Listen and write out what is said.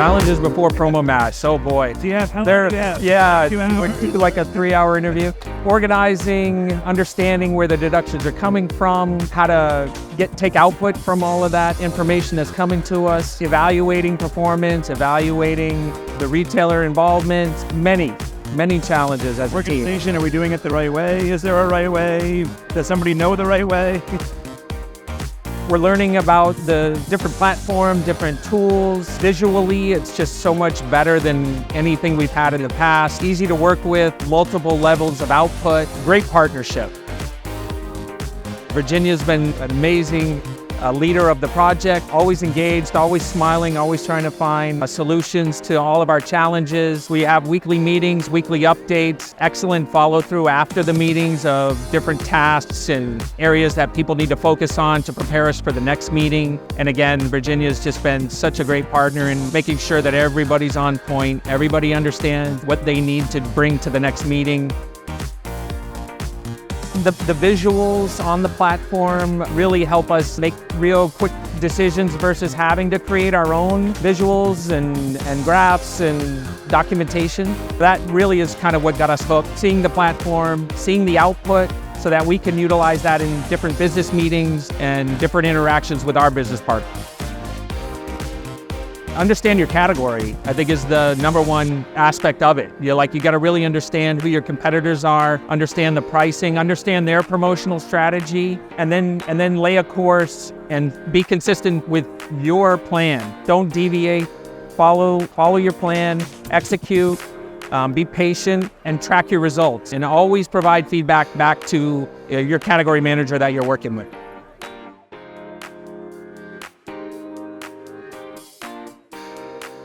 Challenges before Promomash. Oh boy. We're like a 3-hour interview. Organizing, understanding where the deductions are coming from, how to take output from all of that information that's coming to us, evaluating performance, evaluating the retailer involvement, many challenges as a team. Organization, are we doing it the right way? Is there a right way? Does somebody know the right way? We're learning about the different platform, different tools. Visually, it's just so much better than anything we've had in the past. Easy to work with, multiple levels of output, great partnership. Virginia's been an amazing leader of the project, always engaged, always smiling, always trying to find solutions to all of our challenges. We have weekly meetings, weekly updates, excellent follow through after the meetings of different tasks and areas that people need to focus on to prepare us for the next meeting. And again, Virginia's just been such a great partner in making sure that everybody's on point, everybody understands what they need to bring to the next meeting. The visuals on the platform really help us make real quick decisions versus having to create our own visuals and graphs and documentation. That really is kind of what got us hooked. Seeing the platform, seeing the output so that we can utilize that in different business meetings and different interactions with our business partners. Understand your category, I think, is the number one aspect of it. You got to really understand who your competitors are, understand the pricing, understand their promotional strategy, and then lay a course and be consistent with your plan. Don't deviate, follow your plan, execute, be patient, and track your results. And always provide feedback back to your category manager that you're working with.